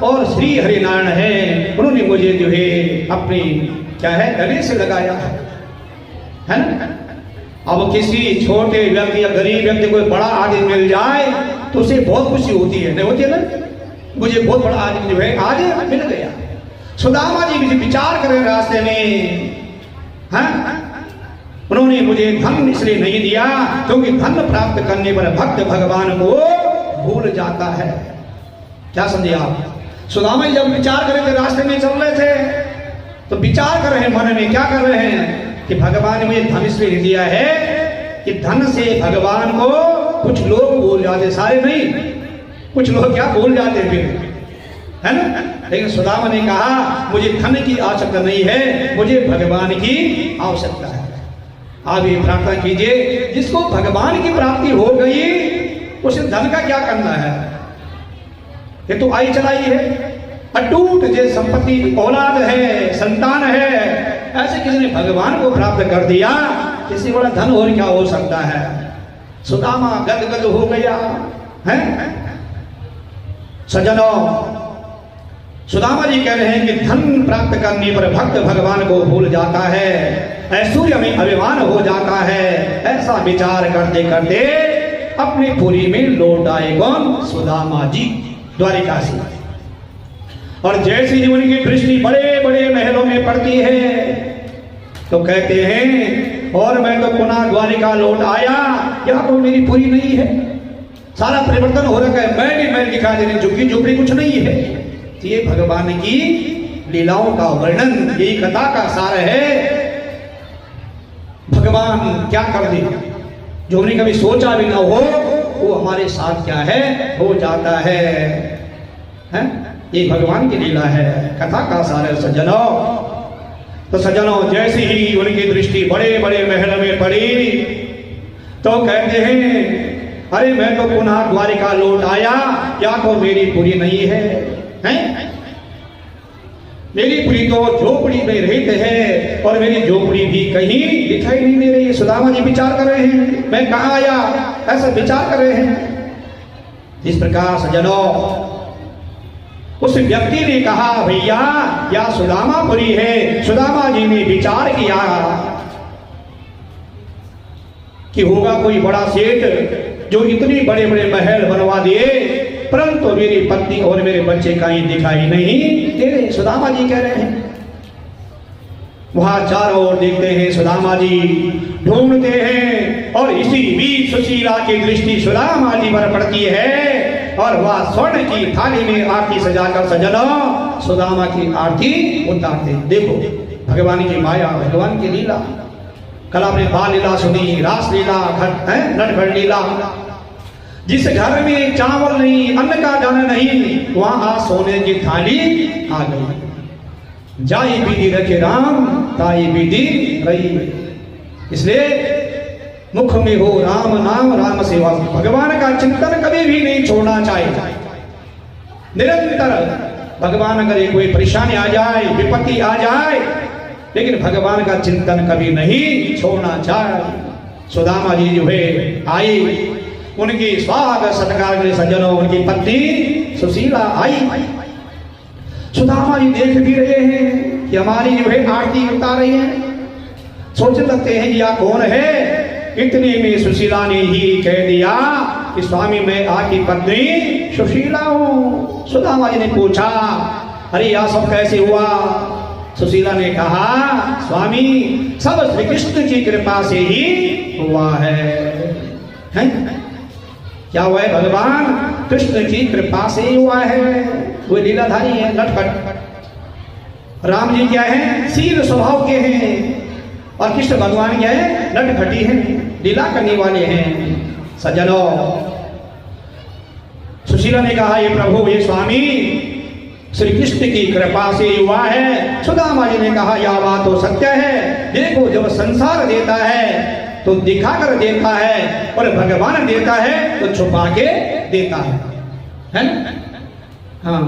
और श्री हरिनारायण है, उन्होंने मुझे जो है अपनी क्या है गले से लगाया है ना। अब किसी छोटे व्यक्ति या गरीब व्यक्ति कोई बड़ा आदमी मिल जाए तो उसे बहुत खुशी होती है, नहीं होती है ना? मुझे बहुत बड़ा आदमी जो है आज मिल गया। सुदामा जी भी विचार करें रास्ते में, हाँ उन्होंने मुझे धन इसलिए नहीं दिया क्योंकि धन प्राप्त करने पर भक्त भगवान को भूल जाता है। क्या समझे आप? सुदामा जी जब विचार कर रहे थे, रास्ते में चल रहे थे, तो विचार कर रहे हैं मन में, क्या कर रहे हैं कि भगवान ने मुझे धन इसलिए दिया है कि धन से भगवान को कुछ लोग भूल जाते, सारे नहीं, कुछ लोग क्या भूल जाते फिर, है ना। लेकिन सुदामा ने कहा मुझे धन की आवश्यकता नहीं है, मुझे भगवान की आवश्यकता है। आप ये प्रार्थना कीजिए, जिसको भगवान की प्राप्ति हो गई उसे धन का क्या करना है? ये तो आई चलाई है, अटूट जो संपत्ति औलाद है, संतान है, ऐसे किसी ने भगवान को प्राप्त कर दिया, किसी बड़ा धन और क्या हो सकता है। सुदामा गदगद हो गया है। सज्जनों, सुदामा जी कह रहे हैं कि धन प्राप्त करने पर भक्त भगवान को भूल जाता है, ऐश्वर्य में अभिमान हो जाता है। ऐसा विचार करते करते अपने पुरी में लौट आए कौन? सुदामा जी द्वारिका से। और जैसे ही उनकी दृष्टि बड़े बड़े महलों में पड़ती है तो कहते हैं और मैं तो पुनः द्वारिका लौट आया, क्या तो मेरी पूरी नहीं है, सारा परिवर्तन हो रखा है, मैं दिखा दे रही, झुकी झोपड़ी कुछ नहीं है। ये भगवान की लीलाओं का वर्णन, यही कथा का सार है। भगवान क्या कर दे जो हमने कभी सोचा भी ना हो, वो हमारे साथ क्या है हो जाता है? ये भगवान की लीला है, कथा का सार है सज्जनों। तो सज्जनों, जैसे ही उनकी दृष्टि बड़े बड़े महल में पड़ी तो कहते हैं अरे मैं तो पुनः द्वारिका लौट आया, क्या तो मेरी पूरी नहीं है, हैं? मेरी पूरी तो झोपड़ी में रहते हैं और मेरी झोपड़ी भी कहीं दिखाई नहीं दे रही। सुदामा जी विचार कर रहे हैं, मैं कहाँ आया, ऐसा विचार कर रहे हैं। इस प्रकार सज्जनों, उस व्यक्ति ने कहा भैया या सुदामापुरी है। सुदामा जी ने विचार किया कि होगा कोई बड़ा सेठ जो इतने बड़े बड़े महल बनवा दिए परंतु मेरी पत्नी और मेरे बच्चे कहीं दिखाई नहीं तेरे। सुदामा जी कह रहे हैं। वहां चारों ओर देखते हैं, सुदामा जी ढूंढते हैं और इसी बीच सुशीला की दृष्टि सुदामा जी पर पड़ती है और वह स्वर्ण की थाली में आरती सजाकर सजनों सुदामा की आरती उतारते। देखो भगवान की माया, भगवान की लीला। कल आपने बाल लीला सुनी, रास लीला, नटखट लीला। जिस घर में चावल नहीं, अन्न का दाना नहीं, वहां सोने की थाली आ गई। जाई विधि रखे राम, ताई विधि रही। इसलिए मुख में हो राम नाम, राम सेवा। भगवान का चिंतन कभी भी नहीं छोड़ना चाहिए। निरंतर भगवान, अगर कोई परेशानी आ जाए, विपत्ति आ जाए, लेकिन भगवान का चिंतन कभी नहीं छोड़ना चाहिए। सुदामा जी जो है आई, उनकी स्वागत सत्कार के सज्जनों, उनकी पत्नी सुशीला आई। सुदामा जी देख भी रहे हैं कि हमारी जो है आरती उतार रही है। सोच लगते हैं यह कौन है। इतने में सुशीला ने ही कह दिया कि स्वामी मैं आपकी पत्नी सुशीला हूं। सुदामा जी ने पूछा अरे यह सब कैसे हुआ? सुशीला ने कहा स्वामी सब श्री कृष्ण की कृपा से ही हुआ है। क्या हुआ है? भगवान कृष्ण की कृपा से ही हुआ है। वो लीलाधारी है, नटखट। राम जी क्या है? शील स्वभाव के हैं और कृष्ण भगवान क्या है? नटखटी है, लीला करने वाले हैं। सज्जनों, सुशीला ने कहा ये प्रभु, ये स्वामी श्री कृष्ण की कृपा से हुआ है। सुदामा जी ने कहा यह बात तो सत्य है। देखो जब संसार देता है तो दिखा कर देता है और भगवान देता है तो छुपा के देता है ना? हाँ,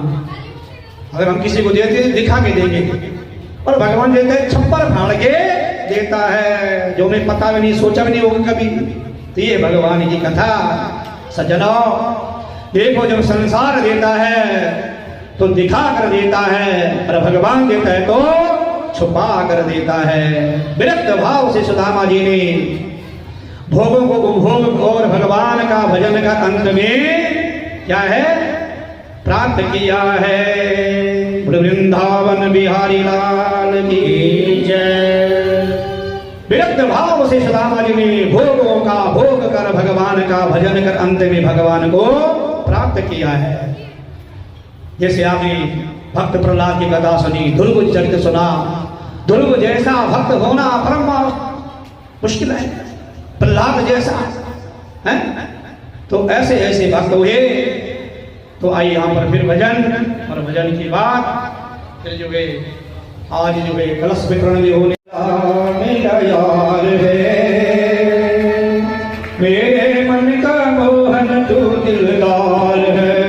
अगर हम किसी को देते दिखा के देंगे और भगवान देते हैं छप्पर फाड़ के देता है, जो हमें पता भी नहीं, सोचा भी नहीं होगा कभी। तो ये भगवान की कथा। सज्जनों देखो, जब संसार देता है तो दिखा कर देता है और भगवान देता है तो छुपा कर देता है। विरक्त भाव से सुदामा जी ने भोगों को उपभोग और भगवान का भजन का अंत में क्या है? प्राप्त किया है। वृंदावन बिहारी लाल की जय। विरक्त भाव से सुदामा जी ने भोगों का भोग कर भगवान का भजन कर अंत में भगवान को प्राप्त किया है। जैसे आपने भक्त प्रहलाद की कथा सुनी, ध्रुव चरित्र सुना। ध्रुव जैसा भक्त होना परम मुश्किल है, प्रहलाद जैसा है। तो ऐसे ऐसे भक्त हुए। तो आइए यहाँ पर फिर भजन, और भजन की बात फिर जो है आज जो है कलश वितरण भी होने। मेरा यार है, मेरे मन का मोहन तू दिलदार है।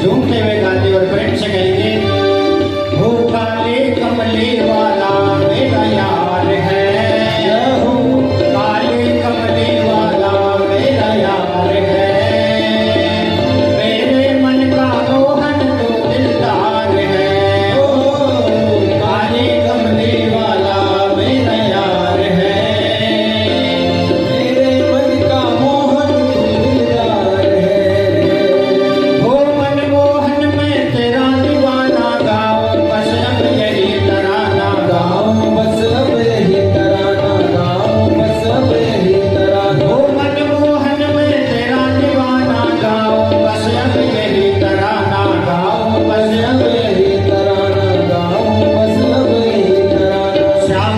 झूमते हुए गाते और प्रेम से कहेंगे भूखा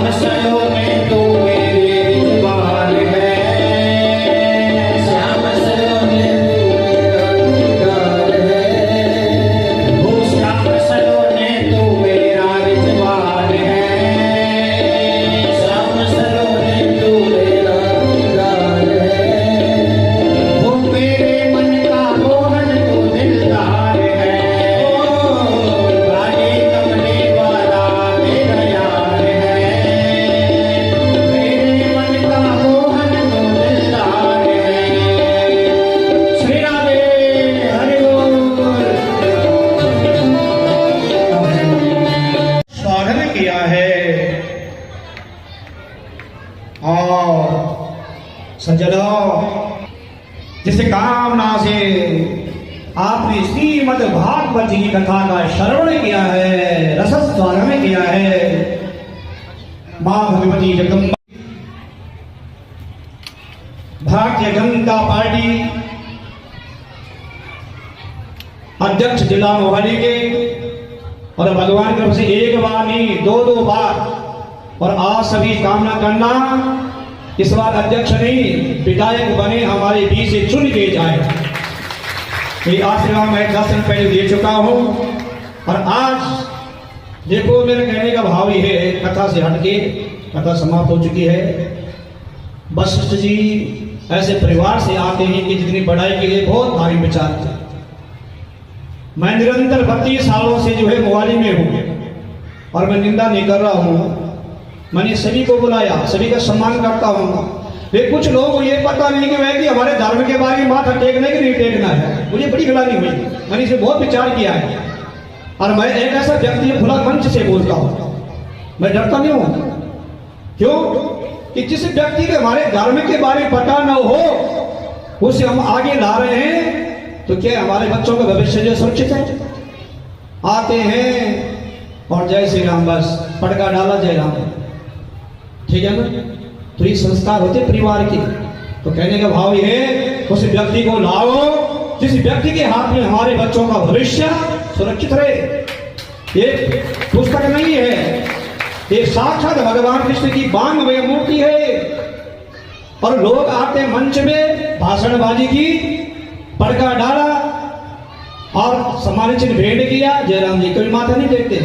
श्याम सलोने तू मेरे रिजवान है, श्याम सलोने तू मेरा दीदार है। ओ श्याम सलोने तू मेरा रिजवान है, श्याम सलोने तू मेरा दीदार है। वो मेरे मन का मोहन तू दिलदार है, काले कमले वाला मेरा यार है। मेरे मन का मोहन तू दिलदार है। श्री राधे हरि बोल। साधन किया है और सज्जनों, जिस कामना से आपने श्रीमद् भागवत जी की कथा का श्रवण किया है, रसस्वादन किया है, मां भगवती जगदम्बा भारतीय जनता पार्टी अध्यक्ष जिला मोहाली के, और भगवान की तरफ से एक बार नहीं दो बार, और आज सभी कामना करना इस बार अध्यक्ष नहीं विधायक बने हमारे बीच से चुन के जाए। ये आशीर्वाद मैं 10 दिन पहले दे चुका हूं, और आज देखो मेरे कहने का भाव ये है, कथा से हटके कथा समाप्त हो चुकी है। वशिष्ठ जी ऐसे परिवार से आते हैं कि जितनी बढ़ाई के लिए बहुत भारी विचार थे। मैं निरंतर 32 सालों से जो है मोहाली में हूँ, और मैं निंदा नहीं कर रहा हूँ। मैंने सभी को बुलाया, सभी का सम्मान करता हूँ। लेकिन कुछ लोगों को ये पता नहीं कि मैं कि हमारे धर्म के बारे में माथा टेकना कि नहीं टेकना है। मुझे बड़ी गिलानी हुई, मैंने इसे बहुत विचार किया है, और मैं एक ऐसा व्यक्ति खुला मंच से बोलता हूँ, मैं डरता नहीं हूँ। क्यों कि जिस व्यक्ति के हमारे धर्म के बारे में पता न हो उसे हम आगे ला रहे हैं, तो क्या हमारे बच्चों का भविष्य जो सुरक्षित है? आते हैं और जय श्री राम, बस पटका डाला जय राम, ठीक है ना? तो ये संस्कार होते परिवार के। तो कहने का भाव ये है, उस व्यक्ति को लाओ जिस व्यक्ति के हाथ में हमारे बच्चों का भविष्य सुरक्षित रहे। ये पुस्तक नहीं है, ये साक्षात भगवान कृष्ण की बांग्मय मूर्ति है। और लोग आते मंच में भाषणबाजी की, पटका डाला और सम्मान चिन्ह भेंट किया, जयराम जी कोई माथा नहीं टेकते।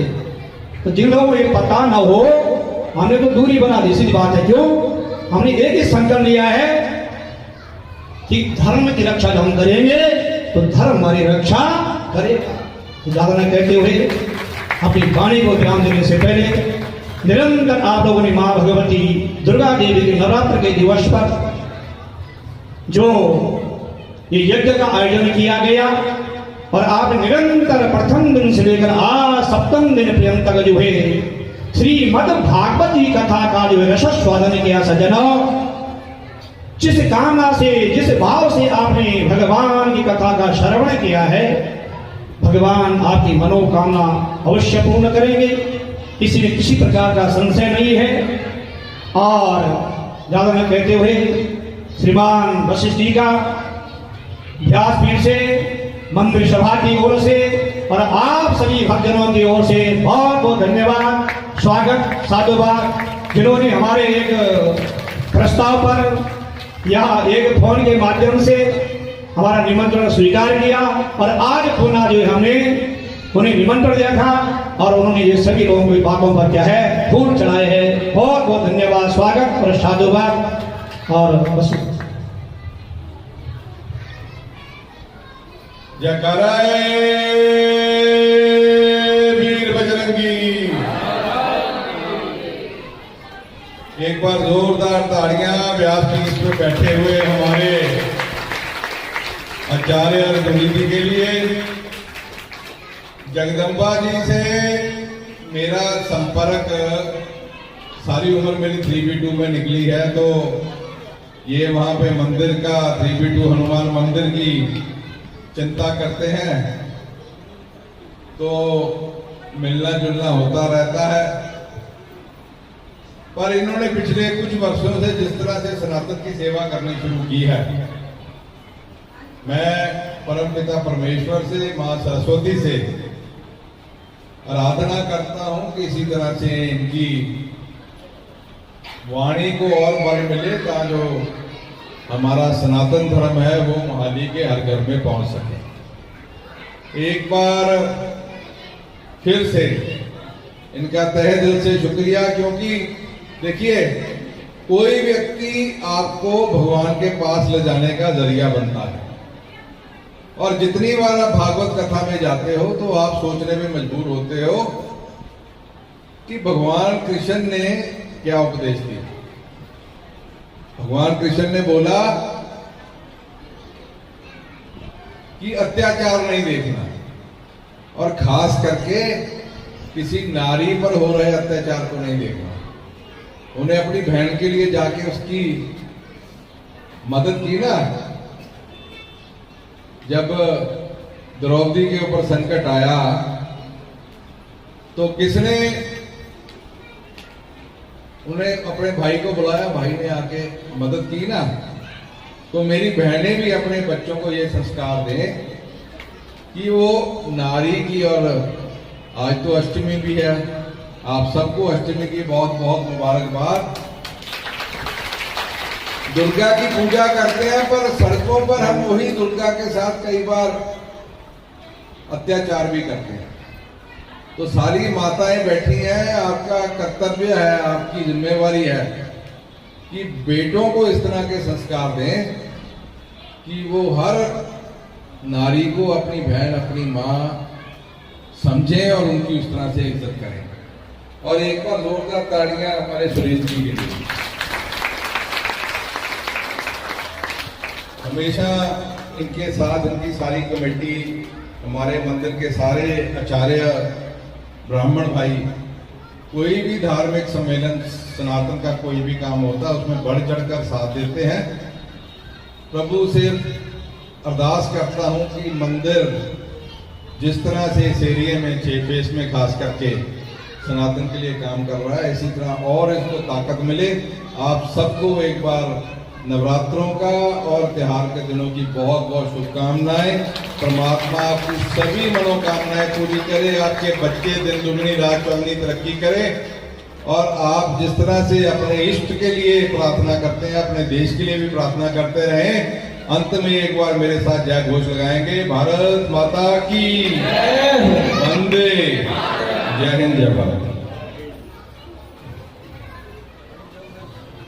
तो जिन लोगों को ये पता न हो, हमने तो दूरी बना दी, सीधी बात है। क्यों? हमने एक ही संकल्प लिया है कि धर्म की रक्षा जब हम करेंगे तो धर्म हमारी रक्षा करेगा। तो ज्यादा न कहते हुए अपनी वाणी को विराम देने से पहले निरंतर आप लोगों ने मां भगवती दुर्गा देवी के नवरात्र के दिवस पर जो ये यज्ञ का आयोजन किया गया, और आप निरंतर प्रथम दिन से लेकर आज सप्तम दिन पर्यंत तक जो है श्रीमद् भागवत जी कथा का जो है रसस्वादन किया। सज्जनों, जिस कामना से जिस भाव से आपने भगवान की कथा का श्रवण किया है, भगवान आपकी मनोकामना अवश्य पूर्ण करेंगे, इसमें किसी प्रकार का संशय नहीं है। और ज्यादा न कहते हुए श्रीमान वशिष्ठ जी का व्यासपीठ से, मंदिर सभा की ओर से और आप सभी भक्तजनों की ओर से बहुत बहुत धन्यवाद, स्वागत, साधुवाद, जिन्होंने हमारे एक प्रस्ताव पर या एक फोन के माध्यम से हमारा निमंत्रण स्वीकार किया, और आज पुनः जो हमने उन्हें निमंत्रण दिया था और उन्होंने ये सभी लोगों की बातों पर क्या है फूल चढ़ाए हैं। बहुत बहुत धन्यवाद, स्वागत और साधुवाद। और बस जयकारा वीर बजरंगी। एक बार जोरदार ताड़ियां व्यासपीठ पे बैठे हुए हमारे आचार्य रघुवीर के लिए। जगदम्बा जी से मेरा संपर्क सारी उम्र मेरी 3B2 में निकली है, तो ये वहाँ पे मंदिर का 3B2 हनुमान मंदिर की चिंता करते हैं, तो मिलना जुलना होता रहता है। पर इन्होंने पिछले कुछ वर्षों से जिस तरह से सनातन की सेवा करनी शुरू की है, मैं परमपिता परमेश्वर से, मां सरस्वती से आराधना करता हूं कि इसी तरह से इनकी वाणी को और बल मिले ता जो हमारा सनातन धर्म है वो मोहाली के हर घर में पहुंच सके। एक बार फिर से इनका तहे दिल से शुक्रिया, क्योंकि देखिए कोई व्यक्ति आपको भगवान के पास ले जाने का जरिया बनता है, और जितनी बार आप भागवत कथा में जाते हो तो आप सोचने में मजबूर होते हो कि भगवान कृष्ण ने क्या उपदेश दिया। भगवान कृष्ण ने बोला कि अत्याचार नहीं देखना, और खास करके किसी नारी पर हो रहे अत्याचार को नहीं देखना। उन्हें अपनी बहन के लिए जाके उसकी मदद की ना। जब द्रौपदी के ऊपर संकट आया तो किसने उन्हें अपने भाई को बुलाया, भाई ने आके मदद की ना। तो मेरी बहनें भी अपने बच्चों को ये संस्कार दें कि वो नारी की, और आज तो अष्टमी भी है, आप सबको अष्टमी की बहुत बहुत मुबारकबाद। दुर्गा की पूजा करते हैं, पर सड़कों पर हम वही दुर्गा के साथ कई बार अत्याचार भी करते हैं। तो सारी माताएं बैठी हैं, आपका कर्तव्य है, आपकी जिम्मेवारी है कि बेटों को इस तरह के संस्कार दें कि वो हर नारी को अपनी बहन, अपनी माँ समझें और उनकी उस तरह से इज्जत करें। और एक बार जोरदार तालियां हमारे सुरेश जी के लिए। हमेशा इनके साथ इनकी सारी कमेटी, हमारे मंदिर के सारे आचार्य, ब्राह्मण भाई, कोई भी धार्मिक सम्मेलन, सनातन का कोई भी काम होता है उसमें बढ़ चढ़कर साथ देते हैं। प्रभु से अरदास करता हूं कि मंदिर जिस तरह से इस एरिया में 6 फेस में खास करके सनातन के लिए काम कर रहा है, इसी तरह और इसको ताकत मिले। आप सबको एक बार नवरात्रों का और त्योहार के दिनों की बहुत बहुत शुभकामनाएं। परमात्मा आपकी सभी मनोकामनाएं पूरी करे, आपके बच्चे दिन दुगनी रात चौगनी तरक्की करें, और आप जिस तरह से अपने इष्ट के लिए प्रार्थना करते हैं, अपने देश के लिए भी प्रार्थना करते रहें। अंत में एक बार मेरे साथ जय घोष लगाएंगे, भारत माता की वंदे, जय हिंद, जय भारत।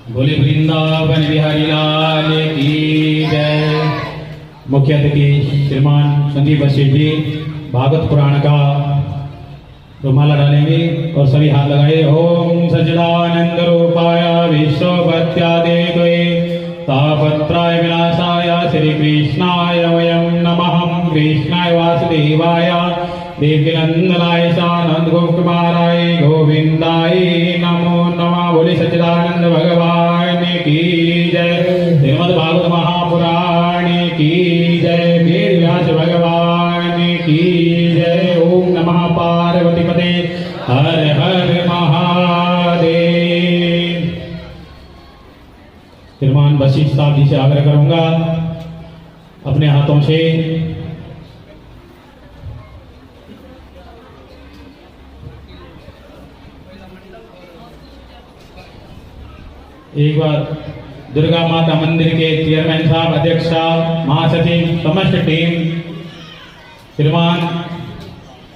बोले वृंदावन बिहारी लाल की जय। मुख्य अतिथि श्रीमान संदीप वशिष्ठ जी भागवत पुराण का रुमाला डालेंगे और सभी हाथ लगाए। ओम सच्चिदानंद रूपाय विश्वपत्यादेवे तापत्राय विनाशाय श्री कृष्णाय वयं नमः। कृष्णाय वासुदेवाय देवकीनंदनाय सानंद गोपकुमाराय गोविंदाय नमो नमः। बोले सच्चिदानंद भगवान की जय। श्रीमद् भागवत महापुराण की जय। वेद व्यास भगवान की जय। ओम नमः पार्वती पते हर हर महादेव। श्रीमान वशिष्ठ साहब जी से आग्रह करूंगा अपने हाथों से एक बार दुर्गा माता मंदिर के चेयरमैन साहब, अध्यक्ष साहब, महासचिव, समस्त टीम, श्रीमान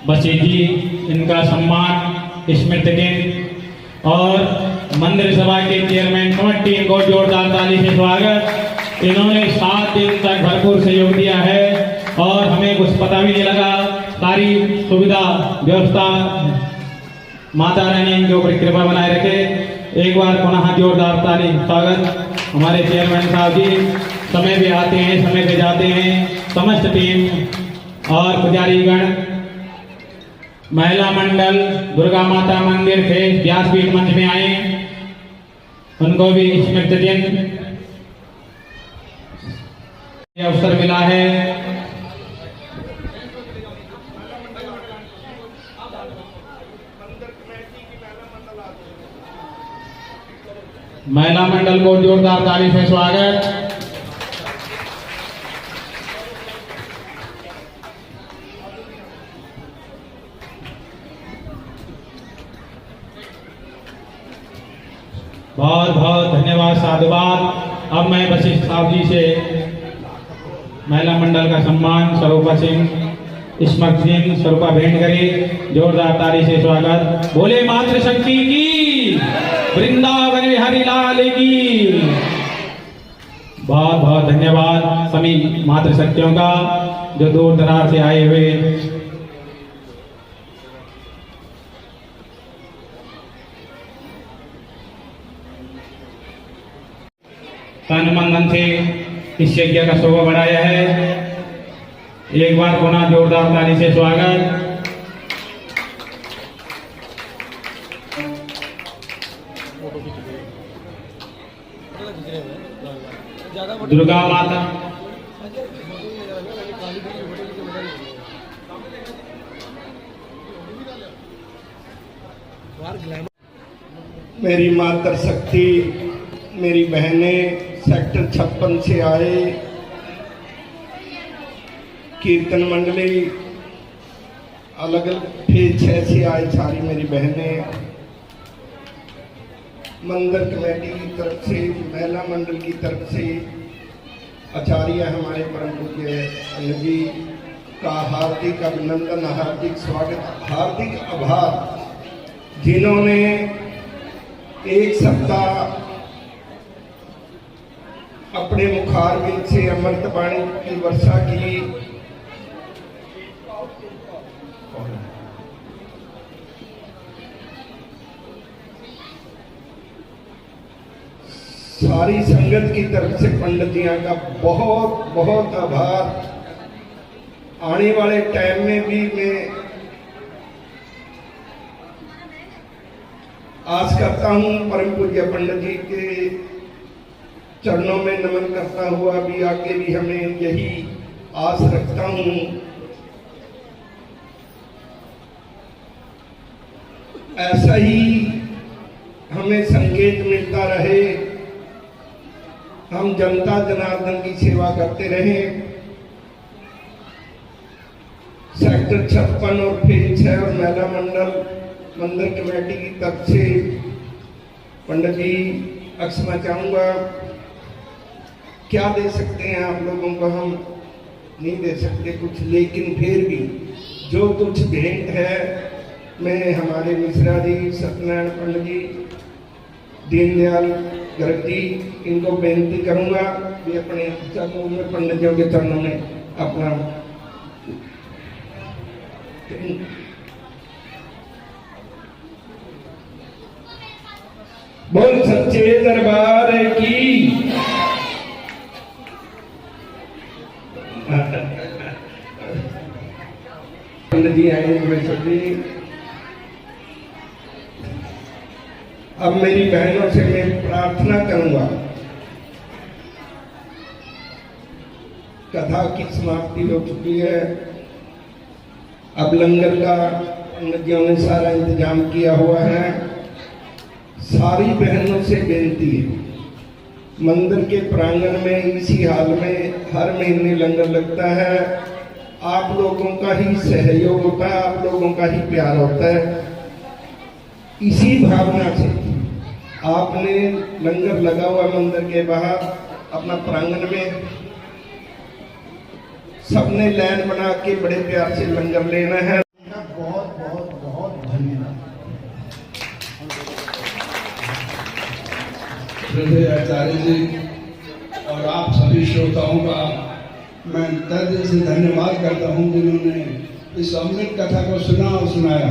वशिष्ठ जी, इनका सम्मान स्मृति चिन्ह, और मंदिर सभा के चेयरमैन समस्त टीम को जोरदार ताली से स्वागत। इन्होंने 7 दिन तक भरपूर सहयोग दिया है और हमें कुछ पता भी नहीं लगा। सारी सुविधा व्यवस्था माता रानी इनके ऊपर कृपा बनाए रखे। एक बार पुनः जोरदार ताली स्वागत हमारे चेयरमैन साहब जी। समय पे आते हैं, समय पे जाते हैं। समस्त टीम और पुजारीगण, महिला मंडल, दुर्गा माता मंदिर से व्यासपीठ मंच में आए, उनको भी स्मृति चिन्ह अवसर मिला है। महिला मंडल को जोरदार ताली से स्वागत। बहुत बहुत धन्यवाद, साधुवाद। अब मैं वशिष्ठ साहब जी से महिला मंडल का सम्मान स्वरूपा सिंह, स्मृति सिंह, स्वरूपा भेंट करे। जोरदार ताली से स्वागत। बोले मातृशक्ति की, वृंदावन बिहारी लाल की। बहुत बहुत धन्यवाद सभी मातृशक्तियों का जो दूर दराज से आए हुए तन मन धन से इस यज्ञ का शोभा बढ़ाया है। एक बार पुनः जोरदार ताली से स्वागत। दुर्गा माता मेरी मातृशक्ति, मेरी बहनें सेक्टर 56 से आए, कीर्तन मंडली अलग अलग फेज 6 से आए सारी मेरी बहनें, मंदिर कमेटी की तरफ से, महिला मंडल की तरफ से, आचार्य हमारे परम पूज्य अनिल जी का हार्दिक अभिनंदन, हार्दिक स्वागत, हार्दिक आभार, जिन्होंने एक सप्ताह अपने मुखारबिंद से अमृत वाणी की वर्षा की। सारी संगत की तरफ से पंडित जी का बहुत बहुत आभार। आने वाले टाइम में भी मैं आस करता हूं परम पूज्य पंडित जी के चरणों में नमन करता हुआ भी आगे भी हमें यही आस रखता हूं। ऐसा ही हमें संकेत मिलता रहे, हम जनता जनार्दन की सेवा करते रहें। सेक्टर 56 और फेज 6 और महिला मंडल मंदिर कमेटी की तरफ से पंडित जी अक्सर चाहूँगा, क्या दे सकते हैं आप लोगों को, हम नहीं दे सकते कुछ, लेकिन फिर भी जो कुछ भेंट है मैं हमारे मिश्रा जी, सत्यनारायण पंडित जी, दीनदयाल गर्ग जी, इनको बेनती करूंगा कि अपने चरणों में, पंडित जी के चरणों में अपना बोल सच्चे दरबार की। पंडित जी आएंगे जी। अब मेरी बहनों से मैं प्रार्थना करूंगा, कथा की समाप्ति हो चुकी है, अब लंगर का नदियों ने सारा इंतजाम किया हुआ है। सारी बहनों से बेनती है, मंदिर के प्रांगण में इसी हाल में हर महीने लंगर लगता है, आप लोगों का ही सहयोग होता है, आप लोगों का ही प्यार होता है। इसी भावना से आपने लंगर लगा हुआ मंदिर के बाहर अपना प्रांगण में सबने लाइन बना के बड़े प्यार से लंगर लेना है। बहुत बहुत बहुत धन्यवाद। आचार्य जी और आप सभी श्रोताओं का मैं तहे दिल से धन्यवाद करता हूं जिन्होंने इस अमृत कथा को सुना और सुनाया।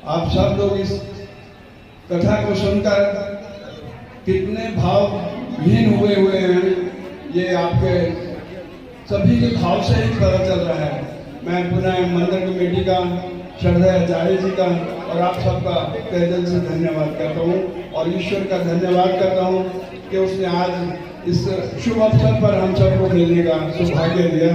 आप सब लोग इस कथा को सुनकर कितने भावहीन हुए हैं, ये आपके सभी के भाव से ही पता चल रहा है। मैं पुनः मंदिर कमेटी का, श्रद्धेय आचार्य जी का और आप सबका तहे दिल से धन्यवाद करता हूँ और ईश्वर का धन्यवाद करता हूँ कि उसने आज इस शुभ अवसर पर हम सबको मिलने का सौभाग्य दिया।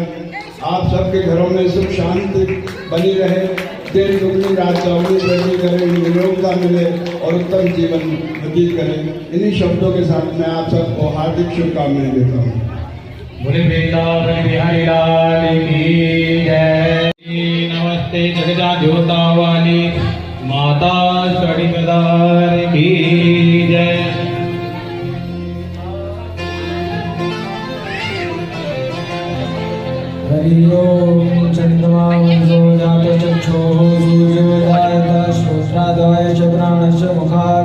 आप सबके घरों में सुख शांति बनी रहे, दिन दुगनी रात चौगनी वृद्धि करे, निरोगता मिले और उत्तम जीवन व्यतीत करें। इन्हीं शब्दों के साथ मैं आप सबको हार्दिक शुभकामनाएं देता हूँ। बोले वृंदावन बिहारी लाल की जय। नमस्ते जगजा ज्योता वाली माता षडी प्रदार की जय। हरि ओम चंद्रमा जातो चक्षुः सूर्यो जायत श्रोत्रादय च प्राणश्च मुखात्